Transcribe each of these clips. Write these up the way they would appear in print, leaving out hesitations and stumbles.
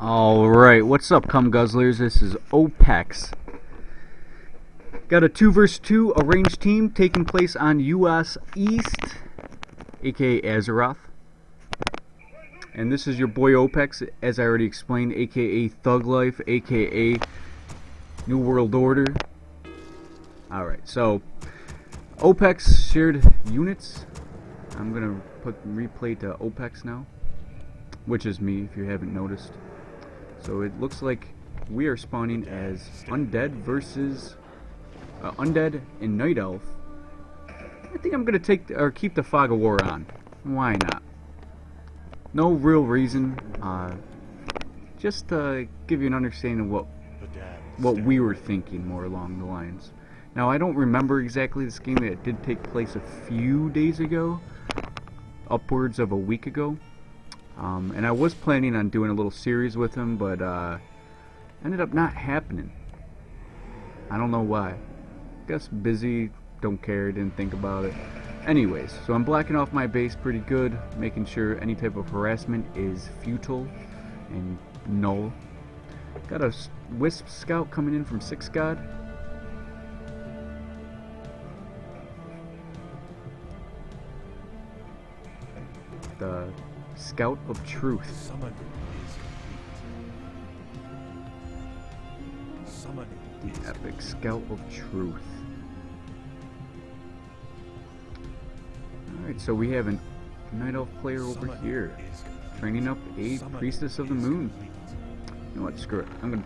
Alright, what's up, cum guzzlers? This is Opex. Got a 2 vs 2 arranged team taking place on US East, aka Azeroth. And this is your boy Opex, as I already explained, aka Thug Life, aka New World Order. Alright, so Opex shared units. I'm gonna replay to Opex now, which is me if you haven't noticed. So it looks like we are spawning as Undead versus Undead and Night Elf. I think I'm gonna keep the Fog of War on. Why not? No real reason. Just to give you an understanding of what we were thinking more along the lines. Now I don't remember exactly this game. It did take place a few days ago, upwards of a week ago. And I was planning on doing a little series with him, but ended up not happening. I don't know why. Guess busy, don't care, didn't think about it. Anyways, so I'm blocking off my base pretty good, making sure any type of harassment is futile and null. Got a Wisp Scout coming in from 6 God. The Scout of Truth. The Epic Scout of Truth. Alright, so we have a Night Elf player over here, training up a Priestess of the Moon. You know what, screw it. I'm gonna...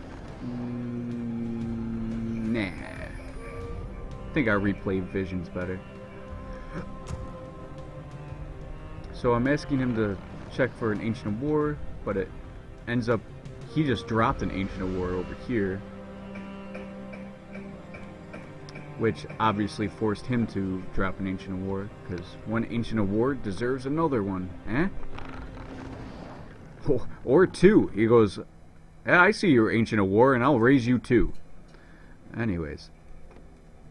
nah. I think our replay vision's better. So I'm asking him to check for an Ancient of War, but it ends up he just dropped an Ancient of War over here, which obviously forced him to drop an Ancient of War, because one Ancient of War deserves another one, eh? Or 2. He goes, yeah, I see your Ancient of War and I'll raise you 2. Anyways,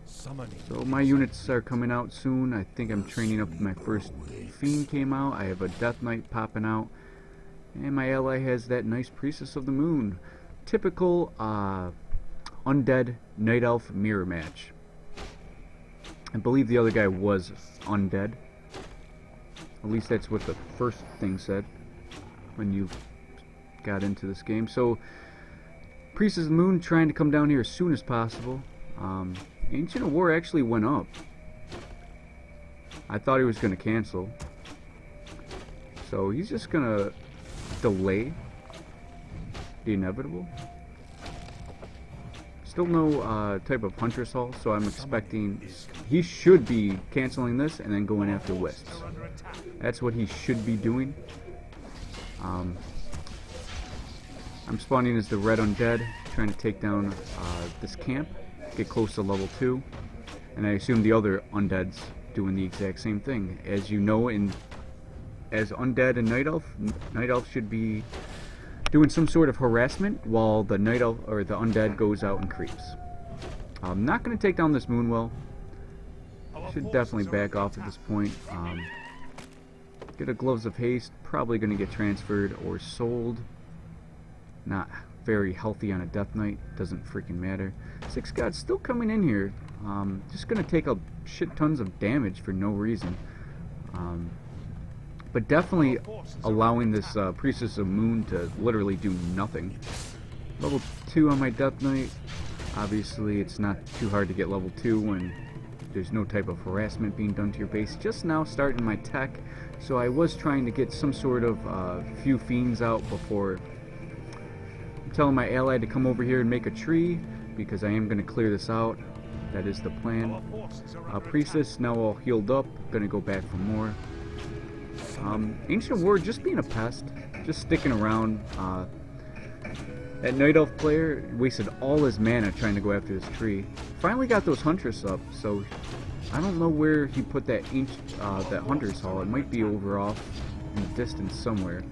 so my units are coming out soon. I think I'm training up. My first Fiend came out. I have a Death Knight popping out. And my ally has that nice Priestess of the Moon. Typical Undead Night Elf mirror match. I believe the other guy was Undead. At least that's what the first thing said when you got into this game. So Priestess of the Moon trying to come down here as soon as possible. Ancient of War actually went up. I thought he was going to cancel. So he's just going to delay the inevitable. Still no type of Huntress Hall, so I'm expecting he should be canceling this and then going after Wisps. That's what he should be doing. I'm spawning as the Red Undead, trying to take down this camp. Get close to level 2, and I assume the other Undead's doing the exact same thing. As you know, as Undead and Night Elf should be doing some sort of harassment while the Night Elf or the Undead goes out and creeps. I'm not going to take down this Moonwell. Should definitely back off at this point. Get a Gloves of Haste, probably going to get transferred or sold. Not very healthy on a Death Knight, doesn't freaking matter. 6 God's still coming in here. Just gonna take a shit tons of damage for no reason. But definitely allowing this Priestess of Moon to literally do nothing. Level 2 on my Death Knight. Obviously it's not too hard to get level 2 when there's no type of harassment being done to your base. Just now starting my tech, so I was trying to get some sort of few fiends out before telling my ally to come over here and make a tree, because I am going to clear this out. That is the plan. Priestess now all healed up, going to go back for more. Ancient of War just being a pest, just sticking around. That Night Elf player wasted all his mana trying to go after this tree. Finally got those Huntress up, so I don't know where he put that that Hunter's Hall. It might be over off in the distance somewhere.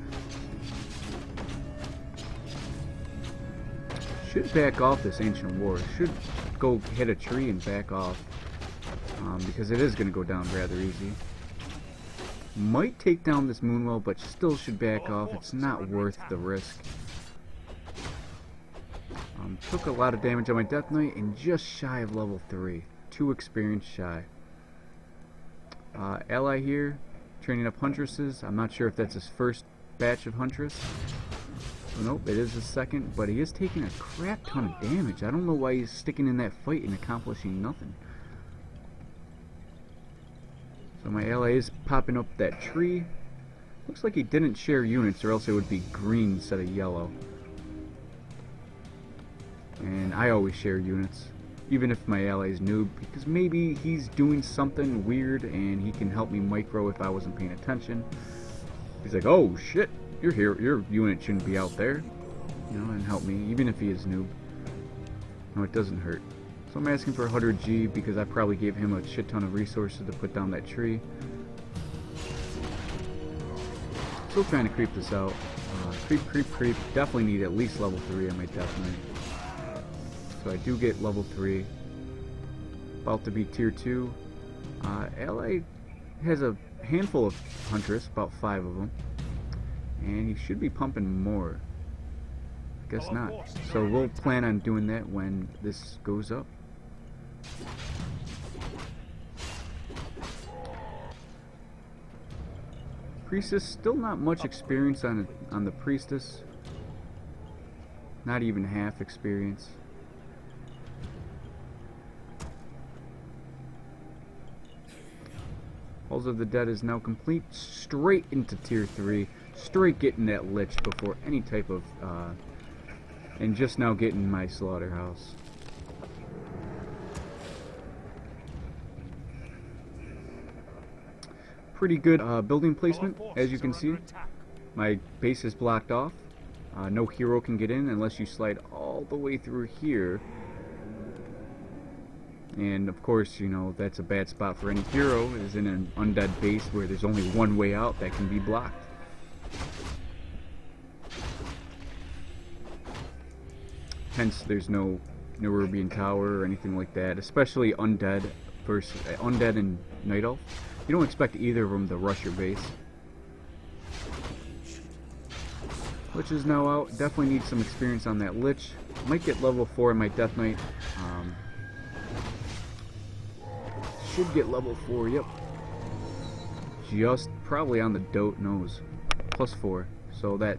Should back off this Ancient War. Should go hit a tree and back off, because it is going to go down rather easy. Might take down this Moonwell, but still should back off. It's not worth the risk. Took a lot of damage on my Death Knight and just shy of level 3. 2 experience shy. Ally here, training up Huntresses. I'm not sure if that's his first batch of Huntress. Nope, it is his second, but he is taking a crap ton of damage. I don't know why he's sticking in that fight and accomplishing nothing. So my ally is popping up that tree. Looks like he didn't share units, or else it would be green instead of yellow. And I always share units, even if my ally is noob, because maybe he's doing something weird and he can help me micro if I wasn't paying attention. He's like, oh shit, you're here, your unit shouldn't be out there, you know, and help me, even if he is noob. No, it doesn't hurt. So I'm asking for 100 G because I probably gave him a shit ton of resources to put down that tree. Still trying to creep this out. Creep, creep, creep. Definitely need at least level 3 on my Death Knight. So I do get level 3. About to be tier 2. Ally has a handful of Huntress, about 5 of them. And he should be pumping more. Guess not. So we'll plan on doing that when this goes up. Priestess, still not much experience on the Priestess. Not even half experience. Halls of the Dead is now complete. Straight into tier 3. Straight getting that Lich before any type of... and just now getting my slaughterhouse. Pretty good building placement, as you can see. My base is blocked off. No hero can get in unless you slide all the way through here. And of course, you know, that's a bad spot for any hero, is in an undead base where there's only one way out that can be blocked. Hence, there's no Rubian Tower or anything like that, especially undead versus undead and Night Elf. You don't expect either of them to rush your base. Lich is now out. Definitely need some experience on that Lich. Might get level 4 in my Death Knight. Should get level 4, yep. Just probably on the dote nose. Plus 4. So that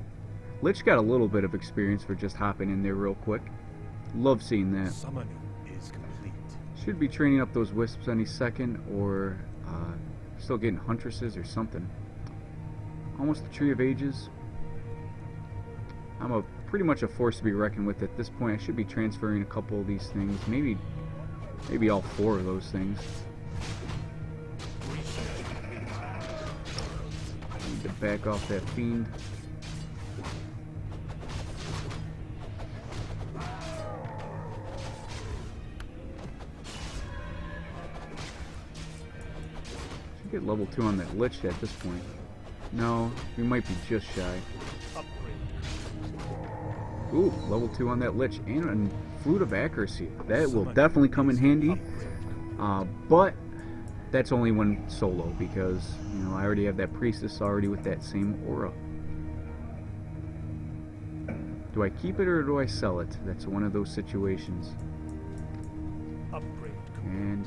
Lich got a little bit of experience for just hopping in there real quick. Love seeing that. Summoning is complete. Should be training up those Wisps any second, or still getting Huntresses or something. Almost the Tree of Ages. I'm pretty much a force to be reckoned with at this point. I should be transferring a couple of these things. Maybe all 4 of those things. Need to back off that fiend. Get level 2 on that Lich at this point. No, we might be just shy. Ooh, level 2 on that Lich and a Flute of Accuracy. That will definitely come in handy. But that's only when solo, because you know I already have that Priestess already with that same aura. Do I keep it or do I sell it? That's one of those situations. And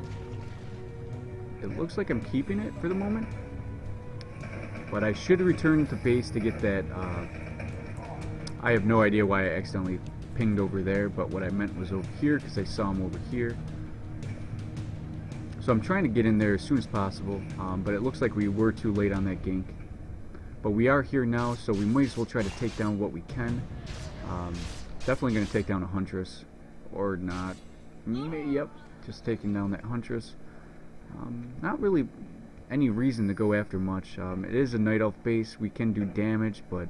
it looks like I'm keeping it for the moment, but I should return to base to get that. I have no idea why I accidentally pinged over there, but what I meant was over here because I saw him over here. So I'm trying to get in there as soon as possible, but it looks like we were too late on that gank. But we are here now, so we might as well try to take down what we can. Definitely going to take down a Huntress, or not. Yep, just taking down that Huntress. Not really any reason to go after much. It is a Night Elf base. We can do damage, but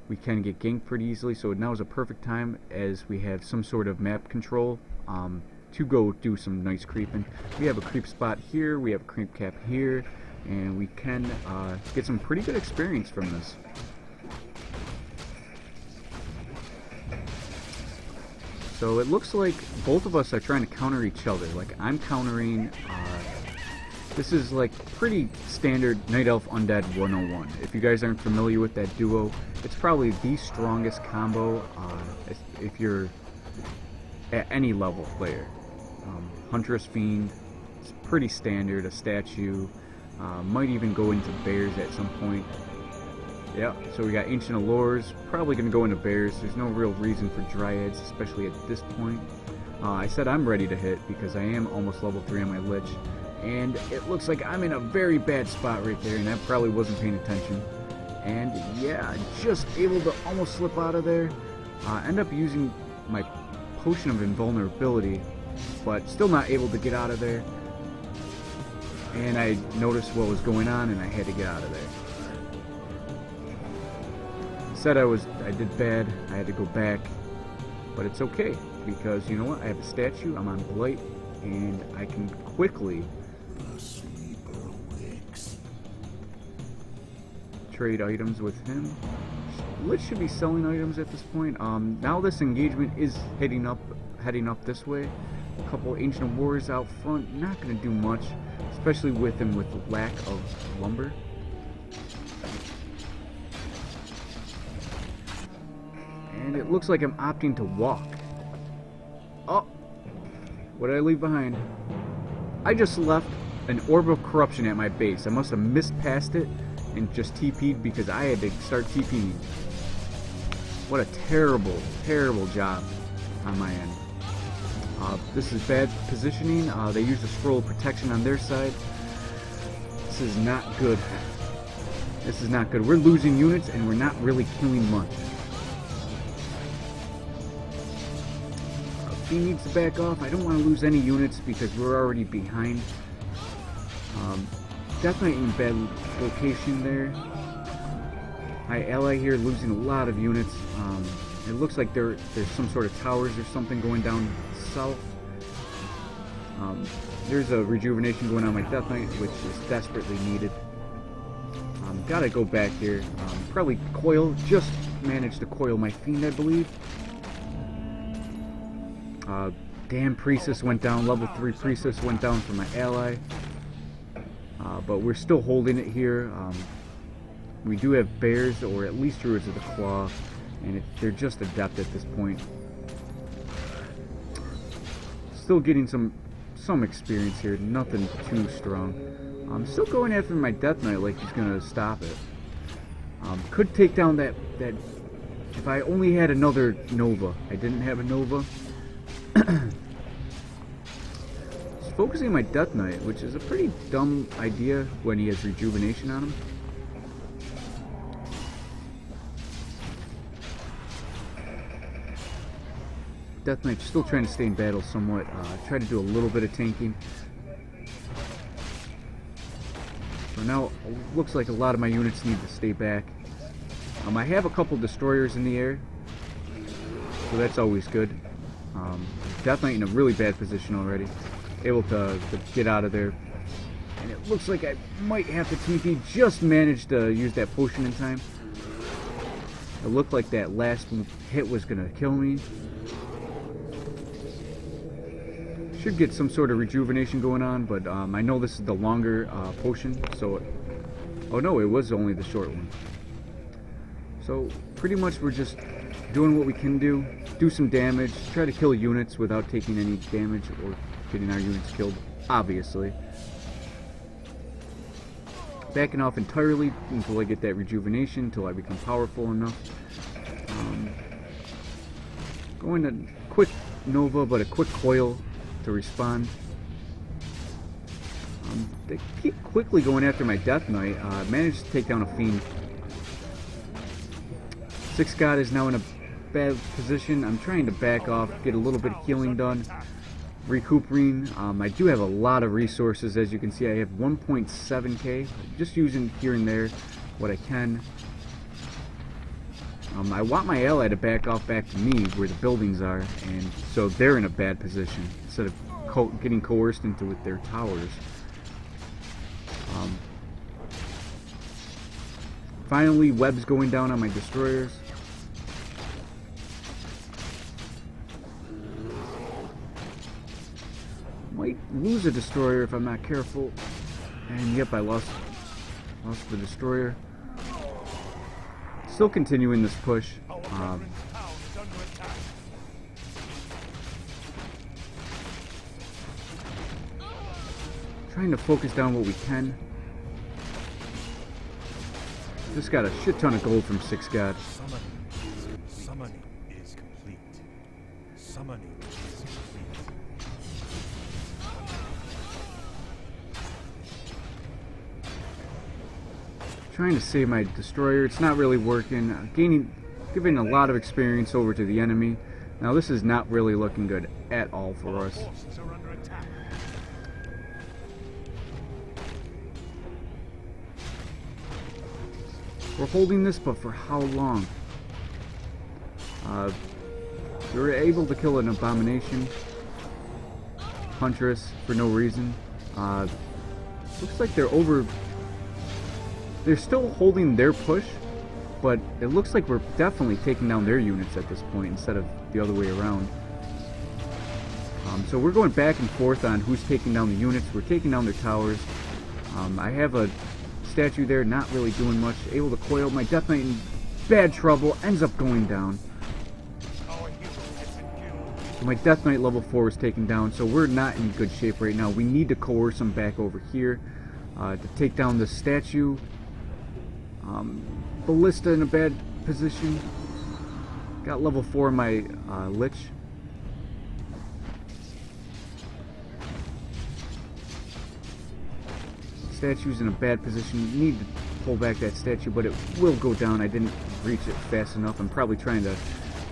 we can get ganked pretty easily. So now is a perfect time, as we have some sort of map control, to go do some nice creeping. We have a creep spot here. We have a creep cap here, and we can get some pretty good experience from this. So it looks like both of us are trying to counter each other. Like I'm countering. This is like pretty standard Night Elf Undead 101. If you guys aren't familiar with that duo, it's probably the strongest combo. If you're at any level player. Huntress Fiend, it's pretty standard, a statue. Might even go into bears at some point. Yeah, so we got Ancient Allures, probably going to go into bears. There's no real reason for Dryads, especially at this point. I said I'm ready to hit because I am almost level 3 on my Lich. And it looks like I'm in a very bad spot right there, and I probably wasn't paying attention. And yeah, just able to almost slip out of there. End up using my Potion of Invulnerability, but still not able to get out of there. And I noticed what was going on, and I had to get out of there. Said I did bad, I had to go back, but it's okay, because you know what, I have a statue, I'm on Blight, and I can quickly trade items with him. Lich should be selling items at this point. Now this engagement is heading up this way. A couple Ancient Warriors out front, not going to do much, especially with him with lack of lumber. And it looks like I'm opting to walk. Oh! What did I leave behind? I just left an Orb of Corruption at my base. I must have missed past it and just TP'd because I had to start TPing. What a terrible, terrible job on my end. This is bad positioning. They used a Scroll of Protection on their side. This is not good. This is not good. We're losing units and we're not really killing much. He needs to back off. I don't want to lose any units because we're already behind. Definitely in bad location there. My ally here losing a lot of units. It looks like there's some sort of towers or something going down south. There's a rejuvenation going on my Death Knight, which is desperately needed. Gotta go back here. Probably coil. Just managed to coil my Fiend, I believe. Damn, Priestess went down. Level 3 Priestess went down for my ally. But we're still holding it here. We do have bears, or at least Druids of the Claw, and they're just adept at this point. Still getting some experience here, nothing too strong. I'm still going after my Death Knight like he's gonna stop it. Could take down that if I only had another Nova. I didn't have a Nova. Just focusing on my Death Knight, which is a pretty dumb idea when he has rejuvenation on him. Death Knight still trying to stay in battle somewhat. Try to do a little bit of tanking. So now it looks like a lot of my units need to stay back. I have a couple destroyers in the air, so that's always good. Death Knight in a really bad position already. Able to get out of there. And it looks like I might have to TP. Just managed to use that potion in time. It looked like that last hit was going to kill me. Should get some sort of rejuvenation going on, but I know this is the longer potion, so... Oh no, it was only the short one. So, pretty much we're just doing what we can do some damage, try to kill units without taking any damage or getting our units killed, obviously. Backing off entirely until I get that rejuvenation, until I become powerful enough. Going to quick Nova, but a quick coil to respond. They keep quickly going after my Death Knight. Managed to take down a Fiend. Six God is now in a bad position. I'm trying to back off, get a little bit of healing done, recuperating. I do have a lot of resources, as you can see. I have 1.7k, just using here and there what I can. I want my ally to back off back to me where the buildings are, and so they're in a bad position instead of getting coerced into with their towers. Finally, webs going down on my destroyers. Might lose a destroyer if I'm not careful. And yep, I lost the destroyer. Still continuing this push. Trying to focus down what we can. Just got a shit ton of gold from Six God. Summoning is complete. Summoning is complete. Trying to save my destroyer. It's not really working. Giving a lot of experience over to the enemy. Now this is not really looking good at all for us. We're holding this, but for how long? We were able to kill an abomination huntress for no reason. Looks like they're still holding their push, but it looks like we're definitely taking down their units at this point instead of the other way around. So we're going back and forth on who's taking down the units. We're taking down their towers. I have a statue there, not really doing much. Able to coil. My Death Knight in bad trouble, ends up going down. So my Death Knight level 4 is taken down, so we're not in good shape right now. We need to coerce them back over here to take down the statue. Ballista in a bad position. Got level 4 in my Lich. Statue's in a bad position. Need to pull back that statue, but it will go down. I didn't reach it fast enough. I'm probably trying to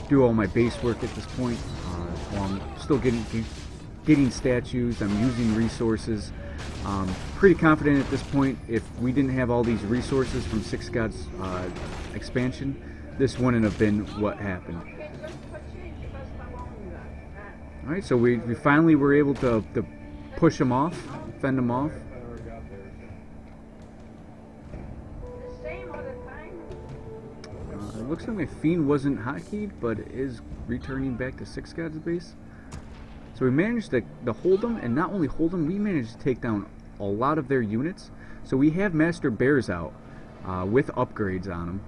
do all my base work at this point. While I'm still getting statues. I'm using resources. Pretty confident at this point, if we didn't have all these resources from Six God's expansion, this wouldn't have been what happened. Alright, so we finally were able to push them off, fend them off. It looks like my Fiend wasn't hotkeyed, but it is returning back to Six God's base. So we managed to hold them, and not only hold them, we managed to take down a lot of their units. So we have Master Bears out with upgrades on them,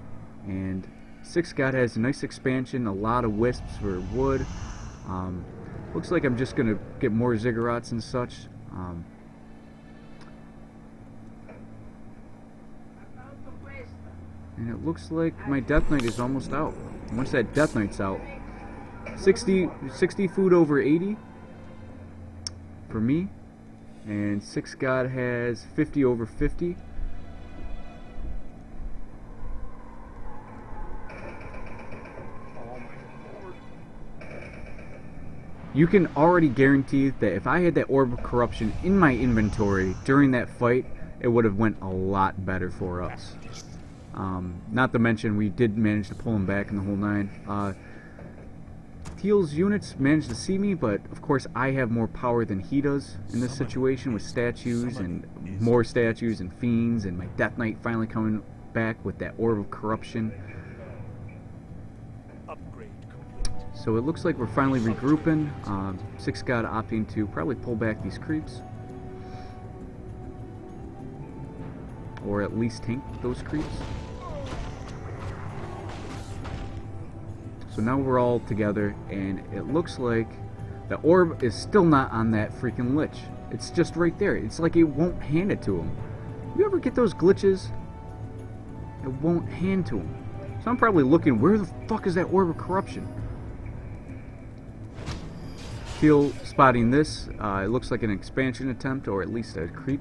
and Six God has a nice expansion, a lot of wisps for wood. Looks like I'm just gonna get more ziggurats and such. And it looks like my Death Knight is almost out. Once that Death Knight's out, 60 food over 80 for me, and Six God has 50 over 50. You can already guarantee that if I had that Orb of Corruption in my inventory during that fight, it would have went a lot better for us. Not to mention we did manage to pull him back in the whole nine. Teal's units managed to see me, but of course I have more power than he does in this situation with statues and more statues and fiends, and my Death Knight finally coming back with that Orb of Corruption. So it looks like we're finally regrouping. Six God opting to probably pull back these creeps, or at least tank those creeps. So now we're all together, and it looks like the orb is still not on that freaking Lich. It's just right there. It's like it won't hand it to him. You ever get those glitches? It won't hand to him. So I'm probably looking, where the fuck is that Orb of Corruption? Teal spotting this. It looks like an expansion attempt, or at least a creep.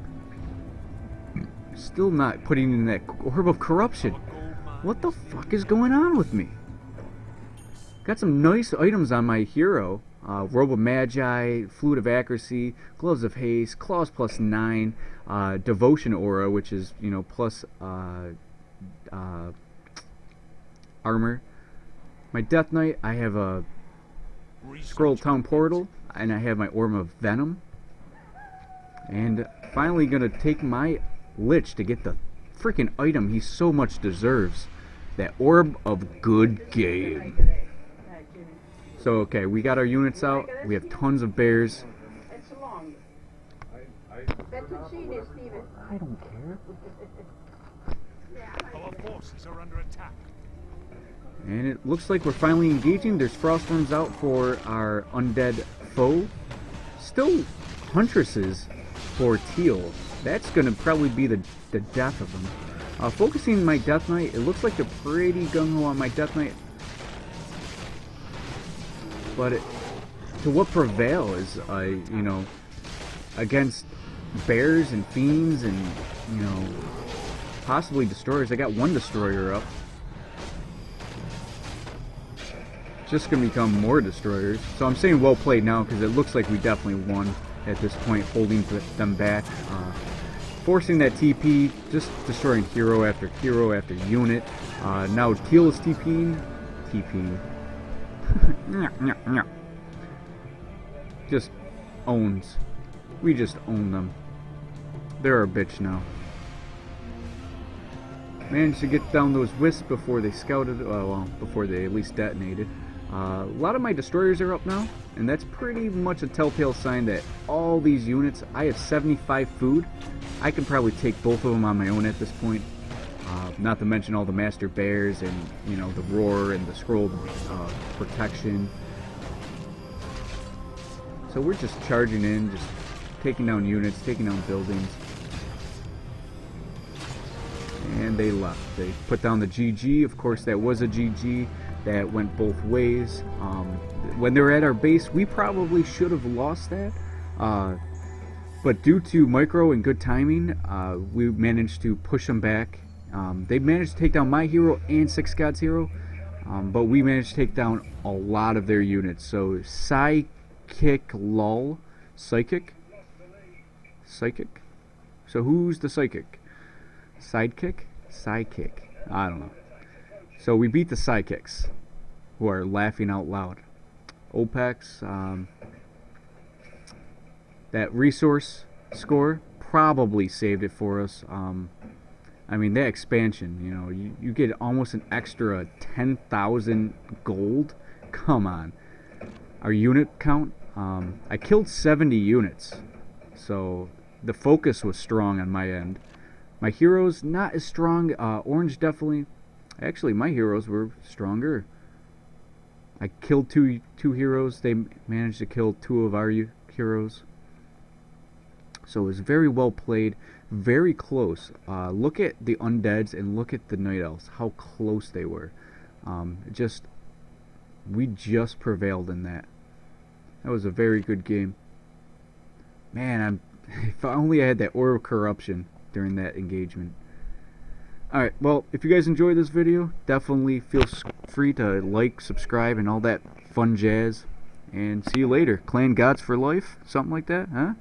Still not putting in that Orb of Corruption. What the fuck is going on with me? Got some nice items on my hero. Robe of Magi, Flute of Accuracy, Gloves of Haste, Claws plus 9, Devotion Aura, which is, you know, plus armor. My Death Knight, I have a Scroll Town Portal, and I have my Orb of Venom. And finally gonna take my Lich to get the freaking item he so much deserves. That Orb of Good Game. So okay, we got our units out. We have tons of bears. I don't care. Our forces are under attack. And it looks like we're finally engaging. There's Frostworms out for our undead foe. Still Huntresses for teal. That's going to probably be the death of them. Focusing my Death Knight, it looks like they're pretty gung-ho on my Death Knight. But to what prevail is, you know, against bears and fiends and, you know, possibly destroyers. I got one destroyer up. Just gonna become more destroyers. So I'm saying well played now because it looks like we definitely won at this point, holding them back. Forcing that TP, just destroying hero after unit. Now teal is TPing. Just owns. We just own them. They're our bitch now. Managed to get down those wisps before they scouted, well, before they at least detonated. A lot of my destroyers are up now, and that's pretty much a telltale sign that all these units, I have 75 food. I can probably take both of them on my own at this point. Not to mention all the master bears and, you know, the roar and the scroll protection. So we're just charging in, just taking down units, taking down buildings. And they left. They put down the GG. Of course, that was a GG. That went both ways. When they were at our base, we probably should have lost that. But due to micro and good timing, we managed to push them back. They managed to take down my hero and Six Gods hero. But we managed to take down a lot of their units. So Psychic lull. Psychic? So who's the psychic? Sidekick? Psychic. I don't know. So we beat the Psychics, who are laughing out loud. Opex, that resource score probably saved it for us. I mean, that expansion, you know, you get almost an extra 10,000 gold. Come on. Our unit count, I killed 70 units, so the focus was strong on my end. My heroes, not as strong. Orange definitely. Actually, my heroes were stronger. I killed two heroes. They managed to kill 2 of our heroes. So it was very well played. Very close. Look at the undeads and look at the night elves. How close they were. We just prevailed in that. That was a very good game. Man, if only I had that Aura of Corruption during that engagement. Alright, well, if you guys enjoyed this video, definitely feel free to like, subscribe, and all that fun jazz. And see you later. Clan Gods for life? Something like that, huh?